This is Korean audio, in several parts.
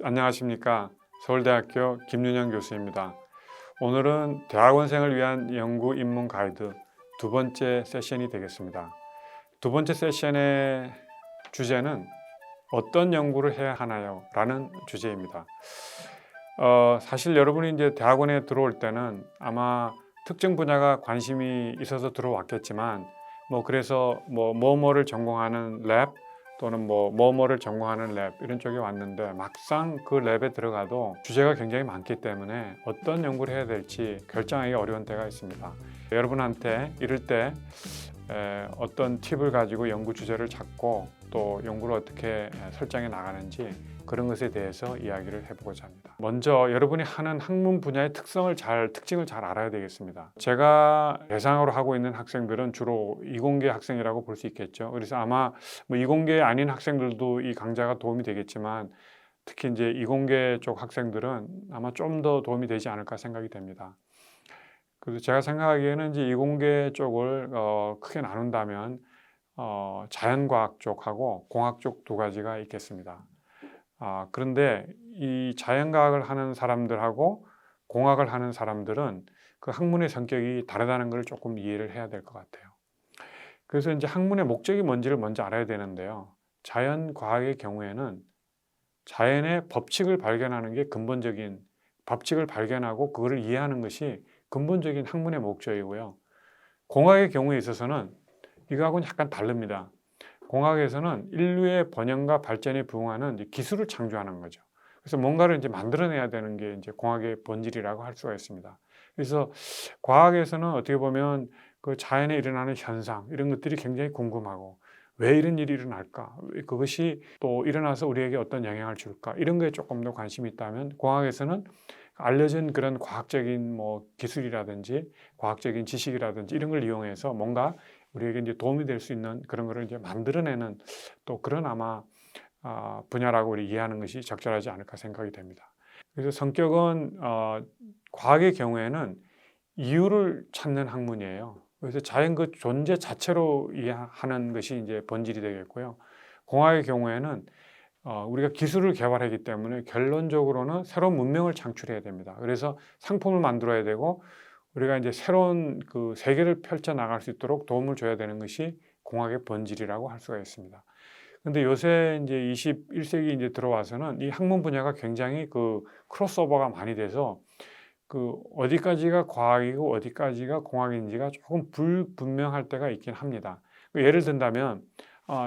안녕하십니까. 서울대학교 김윤영 교수입니다. 오늘은 대학원생을 위한 연구 입문 가이드 두 번째 세션이 되겠습니다. 두 번째 세션의 주제는 어떤 연구를 해야 하나요? 라는 주제입니다. 사실 여러분이 이제 대학원에 들어올 때는 아마 특정 분야가 관심이 있어서 들어왔겠지만 그래서 뭐를 전공하는 랩 또는 뭐를 전공하는 랩 이런 쪽에 왔는데 막상 그 랩에 들어가도 주제가 굉장히 많기 때문에 어떤 연구를 해야 될지 결정하기 어려운 때가 있습니다. 여러분한테 이럴 때 어떤 팁을 가지고 연구 주제를 잡고 또 연구를 어떻게 설정해 나가는지 그런 것에 대해서 이야기를 해보고자 합니다. 먼저 여러분이 하는 학문 분야의 특징을 잘 알아야 되겠습니다. 제가 대상으로 하고 있는 학생들은 주로 이공계 학생이라고 볼 수 있겠죠. 그래서 아마 이공계 아닌 학생들도 이 강좌가 도움이 되겠지만 특히 이제 이공계 쪽 학생들은 아마 좀 더 도움이 되지 않을까 생각이 됩니다. 그래서 제가 생각하기에는 이제 이공계 쪽을 크게 나눈다면 자연과학 쪽하고 공학 쪽 두 가지가 있겠습니다. 그런데 이 자연과학을 하는 사람들하고 공학을 하는 사람들은 그 학문의 성격이 다르다는 걸 조금 이해를 해야 될 것 같아요. 그래서 이제 학문의 목적이 뭔지를 먼저 알아야 되는데요. 자연과학의 경우에는 자연의 법칙을 발견하는 게 근본적인 법칙을 발견하고 그거를 이해하는 것이 근본적인 학문의 목적이고요. 공학의 경우에 있어서는 이거하고는 약간 다릅니다. 공학에서는 인류의 번영과 발전에 부응하는 기술을 창조하는 거죠. 그래서 뭔가를 이제 만들어내야 되는 게 이제 공학의 본질이라고 할 수가 있습니다. 그래서 과학에서는 어떻게 보면 그 자연에 일어나는 현상 이런 것들이 굉장히 궁금하고 왜 이런 일이 일어날까? 그것이 또 일어나서 우리에게 어떤 영향을 줄까? 이런 거에 조금 더 관심이 있다면 공학에서는 알려진 그런 과학적인 기술이라든지 과학적인 지식이라든지 이런 걸 이용해서 뭔가 우리에게 이제 도움이 될 수 있는 그런 거를 이제 만들어내는 또 그런 아마 분야라고 우리 이해하는 것이 적절하지 않을까 생각이 됩니다. 그래서 성격은 과학의 경우에는 이유를 찾는 학문이에요. 그래서 자연 그 존재 자체로 이해하는 것이 이제 본질이 되겠고요. 공학의 경우에는 우리가 기술을 개발하기 때문에 결론적으로는 새로운 문명을 창출해야 됩니다. 그래서 상품을 만들어야 되고 우리가 이제 새로운 그 세계를 펼쳐 나갈 수 있도록 도움을 줘야 되는 것이 공학의 본질이라고 할 수가 있습니다. 근데 요새 이제 21세기 이제 들어와서는 이 학문 분야가 굉장히 그 크로스오버가 많이 돼서 그 어디까지가 과학이고 어디까지가 공학인지가 조금 불분명할 때가 있긴 합니다. 예를 든다면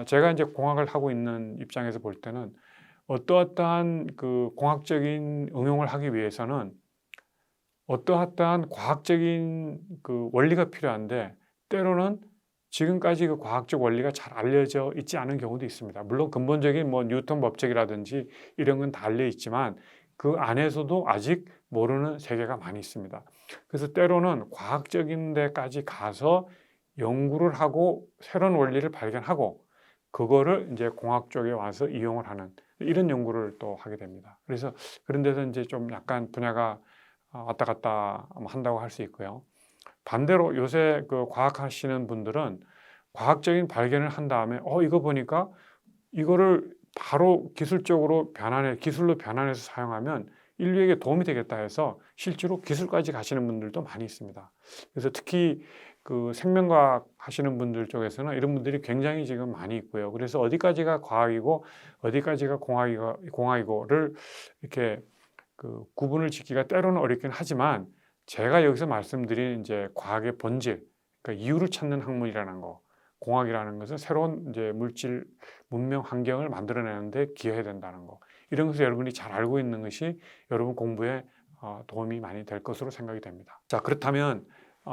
제가 이제 공학을 하고 있는 입장에서 볼 때는 어떠한 그 공학적인 응용을 하기 위해서는 어떠한 과학적인 그 원리가 필요한데 때로는 지금까지 그 과학적 원리가 잘 알려져 있지 않은 경우도 있습니다. 물론 근본적인 뉴턴 법칙이라든지 이런 건 다 알려 있지만 그 안에서도 아직 모르는 세계가 많이 있습니다. 그래서 때로는 과학적인 데까지 가서 연구를 하고 새로운 원리를 발견하고 그거를 이제 공학 쪽에 와서 이용을 하는 이런 연구를 또 하게 됩니다. 그래서 그런 데서 이제 좀 약간 분야가 왔다 갔다 한다고 할 수 있고요. 반대로 요새 그 과학하시는 분들은 과학적인 발견을 한 다음에 이거 보니까 이거를 바로 기술로 변환해서 사용하면 인류에게 도움이 되겠다 해서 실제로 기술까지 가시는 분들도 많이 있습니다. 그래서 특히 그 생명과학 하시는 분들 쪽에서는 이런 분들이 굉장히 지금 많이 있고요. 그래서 어디까지가 과학이고 어디까지가 공학이고를 이렇게 그 구분을 짓기가 때로는 어렵긴 하지만 제가 여기서 말씀드린 이제 과학의 본질, 그러니까 이유를 찾는 학문이라는 거, 공학이라는 것은 새로운 이제 물질, 문명 환경을 만들어내는데 기여해야 된다는 거. 이런 것을 여러분이 잘 알고 있는 것이 여러분 공부에 도움이 많이 될 것으로 생각이 됩니다. 자, 그렇다면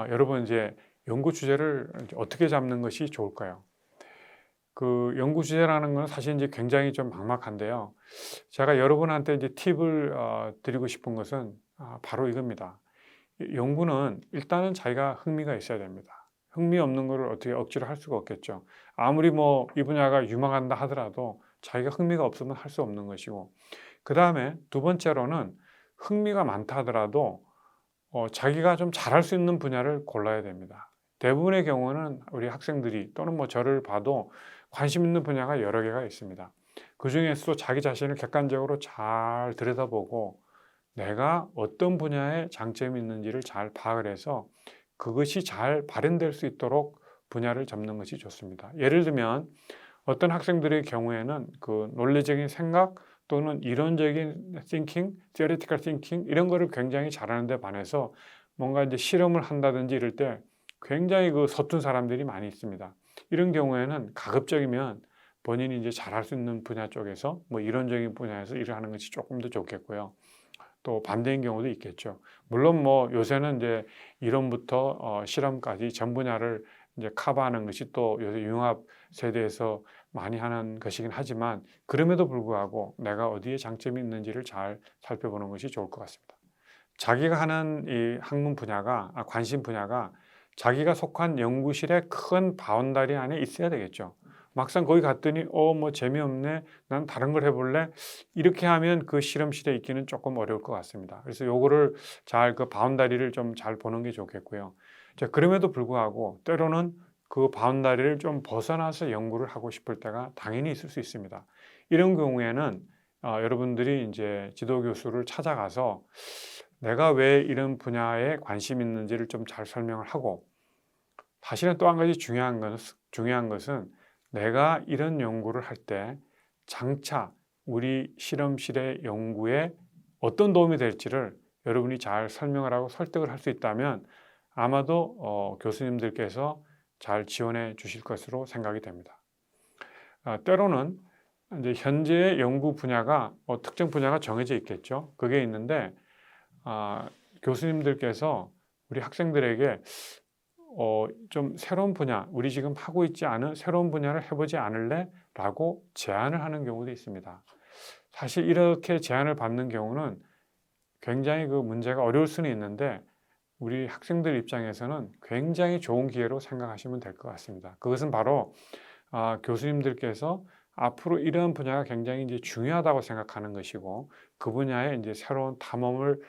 여러분 이제 연구 주제를 이제 어떻게 잡는 것이 좋을까요? 그 연구 주제라는 건 사실 이제 굉장히 좀 막막한데요. 제가 여러분한테 이제 팁을 드리고 싶은 것은 바로 이겁니다. 연구는 일단은 자기가 흥미가 있어야 됩니다. 흥미 없는 거를 어떻게 억지로 할 수가 없겠죠. 아무리 이 분야가 유망한다 하더라도 자기가 흥미가 없으면 할 수 없는 것이고, 그 다음에 두 번째로는 흥미가 많다 하더라도 자기가 좀 잘할 수 있는 분야를 골라야 됩니다. 대부분의 경우는 우리 학생들이 또는 저를 봐도 관심 있는 분야가 여러 개가 있습니다. 그 중에서도 자기 자신을 객관적으로 잘 들여다보고 내가 어떤 분야에 장점이 있는지를 잘 파악을 해서 그것이 잘 발현될 수 있도록 분야를 잡는 것이 좋습니다. 예를 들면 어떤 학생들의 경우에는 그 논리적인 생각 또는 이론적인 thinking, theoretical thinking 이런 거를 굉장히 잘하는 데 반해서 뭔가 이제 실험을 한다든지 이럴 때 굉장히 그 서툰 사람들이 많이 있습니다. 이런 경우에는 가급적이면 본인이 이제 잘할 수 있는 분야 쪽에서 뭐 이론적인 분야에서 일을 하는 것이 조금 더 좋겠고요. 또 반대인 경우도 있겠죠. 물론 뭐 요새는 이제 이론부터 실험까지 전 분야를 이제 커버하는 것이 또 요새 융합 세대에서 많이 하는 것이긴 하지만 그럼에도 불구하고 내가 어디에 장점이 있는지를 잘 살펴보는 것이 좋을 것 같습니다. 자기가 하는 이 학문 분야가 관심 분야가 자기가 속한 연구실의 큰 바운다리 안에 있어야 되겠죠. 막상 거기 갔더니 뭐 재미없네. 난 다른 걸 해볼래. 이렇게 하면 그 실험실에 있기는 조금 어려울 것 같습니다. 그래서 요거를 잘 그 바운다리를 좀 잘 보는 게 좋겠고요. 자, 그럼에도 불구하고 때로는 그 바운다리를 좀 벗어나서 연구를 하고 싶을 때가 당연히 있을 수 있습니다. 이런 경우에는 여러분들이 이제 지도 교수를 찾아가서 내가 왜 이런 분야에 관심 있는지를 좀 잘 설명을 하고 사실은 또 한 가지 중요한 것은 내가 이런 연구를 할 때 장차 우리 실험실의 연구에 어떤 도움이 될지를 여러분이 잘 설명을 하고 설득을 할 수 있다면 아마도 교수님들께서 잘 지원해 주실 것으로 생각이 됩니다. 때로는 이제 현재의 연구 분야가 특정 분야가 정해져 있겠죠. 그게 있는데 교수님들께서 우리 학생들에게 좀 새로운 분야, 우리 지금 하고 있지 않은 새로운 분야를 해보지 않을래? 라고 제안을 하는 경우도 있습니다. 사실 이렇게 제안을 받는 경우는 굉장히 그 문제가 어려울 수는 있는데 우리 학생들 입장에서는 굉장히 좋은 기회로 생각하시면 될 것 같습니다. 그것은 바로 교수님들께서 앞으로 이런 분야가 굉장히 이제 중요하다고 생각하는 것이고 그 분야에 이제 새로운 탐험을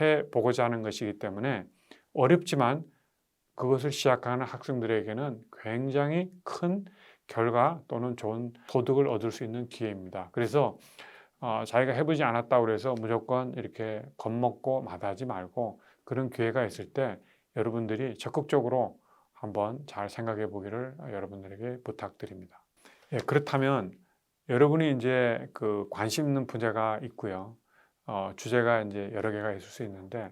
해 보고자 하는 것이기 때문에 어렵지만 그것을 시작하는 학생들에게는 굉장히 큰 결과 또는 좋은 소득을 얻을 수 있는 기회입니다. 그래서 자기가 해보지 않았다고 해서 무조건 이렇게 겁먹고 마다하지 말고 그런 기회가 있을 때 여러분들이 적극적으로 한번 잘 생각해 보기를 여러분들에게 부탁드립니다. 예, 그렇다면 여러분이 이제 그 관심 있는 분야가 있고요. 주제가 이제 여러 개가 있을 수 있는데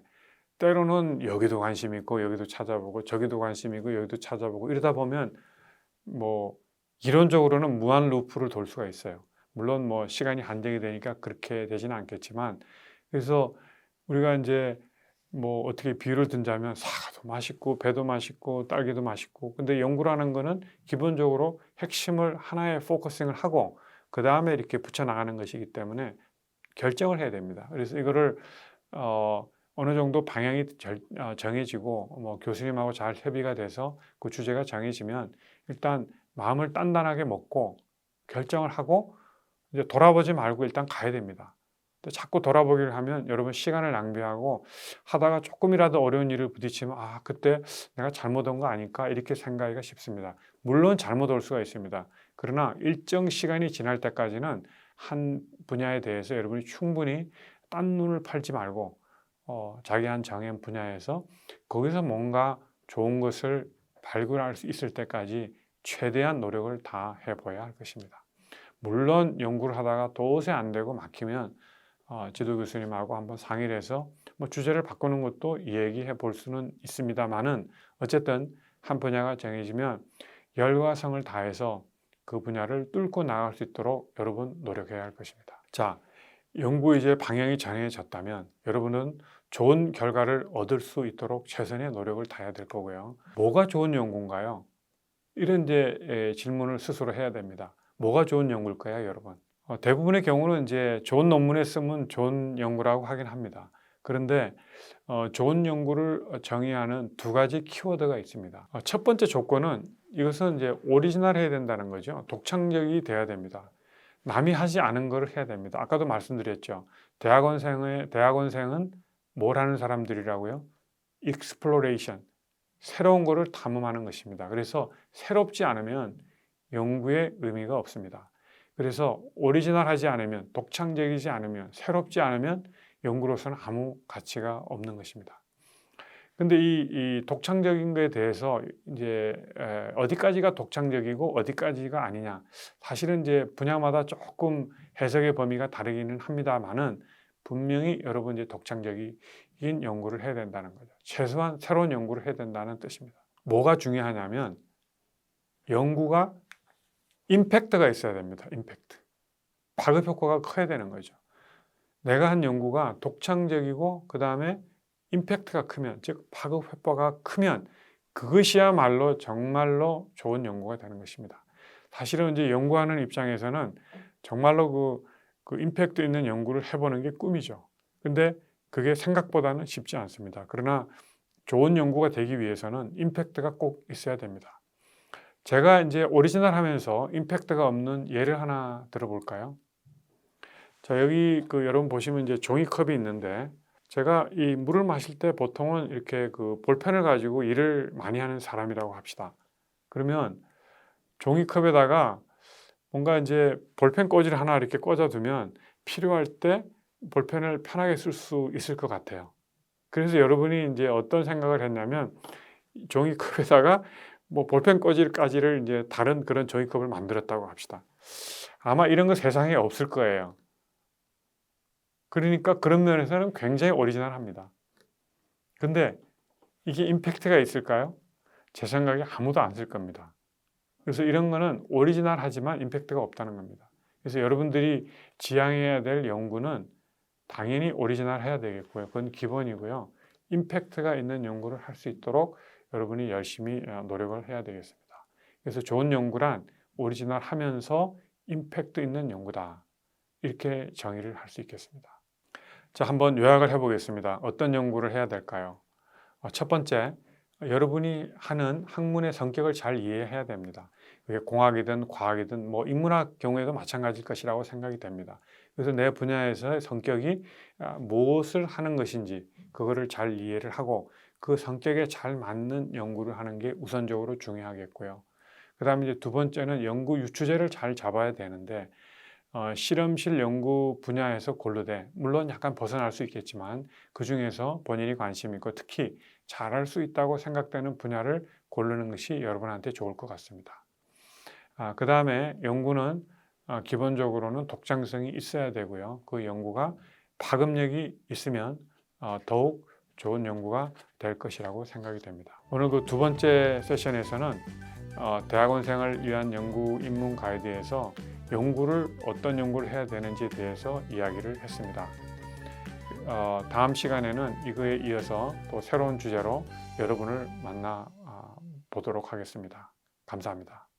때로는 여기도 관심 있고 여기도 찾아보고 저기도 관심 있고 여기도 찾아보고 이러다 보면 뭐 이론적으로는 무한 루프를 돌 수가 있어요. 물론 뭐 시간이 한정이 되니까 그렇게 되지는 않겠지만 그래서 우리가 이제 뭐 어떻게 비유를 든자면 사과도 맛있고 배도 맛있고 딸기도 맛있고 근데 연구라는 거는 기본적으로 핵심을 하나에 포커싱을 하고 그 다음에 이렇게 붙여나가는 것이기 때문에 결정을 해야 됩니다. 그래서 이거를 어느 정도 방향이 정해지고 뭐 교수님하고 잘 협의가 돼서 그 주제가 정해지면 일단 마음을 단단하게 먹고 결정을 하고 이제 돌아보지 말고 일단 가야 됩니다. 자꾸 돌아보기를 하면 여러분 시간을 낭비하고 하다가 조금이라도 어려운 일을 부딪히면 그때 내가 잘못한 거 아닐까 이렇게 생각하기가 쉽습니다. 물론 잘못 올 수가 있습니다. 그러나 일정 시간이 지날 때까지는 한 분야에 대해서 여러분이 충분히 딴 눈을 팔지 말고 자기 한 정한 분야에서 거기서 뭔가 좋은 것을 발굴할 수 있을 때까지 최대한 노력을 다 해봐야 할 것입니다. 물론 연구를 하다가 도저히 안 되고 막히면 지도 교수님하고 한번 상의를 해서 뭐 주제를 바꾸는 것도 얘기해 볼 수는 있습니다만은 어쨌든 한 분야가 정해지면 열과 성을 다해서 그 분야를 뚫고 나갈 수 있도록 여러분 노력해야 할 것입니다. 자, 연구 이제 방향이 정해졌다면 여러분은 좋은 결과를 얻을 수 있도록 최선의 노력을 다해야 될 거고요. 뭐가 좋은 연구인가요? 이런 이제 질문을 스스로 해야 됩니다. 뭐가 좋은 연구일까요, 여러분? 대부분의 경우는 이제 좋은 논문에 쓰면 좋은 연구라고 하긴 합니다. 그런데 좋은 연구를 정의하는 두 가지 키워드가 있습니다. 첫 번째 조건은 이것은 이제 오리지널해야 된다는 거죠. 독창적이 돼야 됩니다. 남이 하지 않은 것을 해야 됩니다. 아까도 말씀드렸죠. 대학원생은 뭘 하는 사람들이라고요? exploration, 새로운 것을 탐험하는 것입니다. 그래서 새롭지 않으면 연구의 의미가 없습니다. 그래서 오리지널하지 않으면, 독창적이지 않으면, 새롭지 않으면 연구로서는 아무 가치가 없는 것입니다. 근데 이 독창적인 것에 대해서 이제 어디까지가 독창적이고 어디까지가 아니냐, 사실은 이제 분야마다 조금 해석의 범위가 다르기는 합니다만은 분명히 여러분 이제 독창적인 연구를 해야 된다는 거죠. 최소한 새로운 연구를 해야 된다는 뜻입니다. 뭐가 중요하냐면 연구가 임팩트가 있어야 됩니다. 임팩트. 파급 효과가 커야 되는 거죠. 내가 한 연구가 독창적이고 그 다음에 임팩트가 크면, 즉 파급 효과가 크면 그것이야말로 정말로 좋은 연구가 되는 것입니다. 사실은 이제 연구하는 입장에서는 정말로 그 임팩트 있는 연구를 해보는 게 꿈이죠. 근데 그게 생각보다는 쉽지 않습니다. 그러나 좋은 연구가 되기 위해서는 임팩트가 꼭 있어야 됩니다. 제가 이제 오리지널 하면서 임팩트가 없는 예를 하나 들어볼까요? 자, 여기 여러분 보시면 이제 종이컵이 있는데, 제가 이 물을 마실 때 보통은 이렇게 그 볼펜을 가지고 일을 많이 하는 사람이라고 합시다. 그러면 종이컵에다가 뭔가 이제 볼펜 꽂이를 하나 이렇게 꽂아두면 필요할 때 볼펜을 편하게 쓸 수 있을 것 같아요. 그래서 여러분이 이제 어떤 생각을 했냐면 종이컵에다가 뭐 볼펜 꽂이까지를 이제 다른 그런 종이컵을 만들었다고 합시다. 아마 이런 거 세상에 없을 거예요. 그러니까 그런 면에서는 굉장히 오리지널합니다. 근데 이게 임팩트가 있을까요? 제 생각에 아무도 안 쓸 겁니다. 그래서 이런 거는 오리지널하지만 임팩트가 없다는 겁니다. 그래서 여러분들이 지향해야 될 연구는 당연히 오리지널 해야 되겠고요. 그건 기본이고요. 임팩트가 있는 연구를 할 수 있도록 여러분이 열심히 노력을 해야 되겠습니다. 그래서 좋은 연구란 오리지널 하면서 임팩트 있는 연구다. 이렇게 정의를 할 수 있겠습니다. 자, 한번 요약을 해보겠습니다. 어떤 연구를 해야 될까요? 첫 번째, 여러분이 하는 학문의 성격을 잘 이해해야 됩니다. 그게 공학이든 과학이든 뭐 인문학 경우에도 마찬가지일 것이라고 생각이 됩니다. 그래서 내 분야에서의 성격이 무엇을 하는 것인지 그거를 잘 이해를 하고 그 성격에 잘 맞는 연구를 하는 게 우선적으로 중요하겠고요. 그 다음에 이제 두 번째는 연구 유추제를 잘 잡아야 되는데 실험실 연구 분야에서 고르되, 물론 약간 벗어날 수 있겠지만 그 중에서 본인이 관심 있고 특히 잘할 수 있다고 생각되는 분야를 고르는 것이 여러분한테 좋을 것 같습니다. 그 다음에 연구는 기본적으로는 독창성이 있어야 되고요. 그 연구가 파급력이 있으면 더욱 좋은 연구가 될 것이라고 생각이 됩니다. 오늘 그 두 번째 세션에서는 대학원생을 위한 연구 입문 가이드에서 어떤 연구를 해야 되는지에 대해서 이야기를 했습니다. 다음 시간에는 이거에 이어서 또 새로운 주제로 여러분을 만나 보도록 하겠습니다. 감사합니다.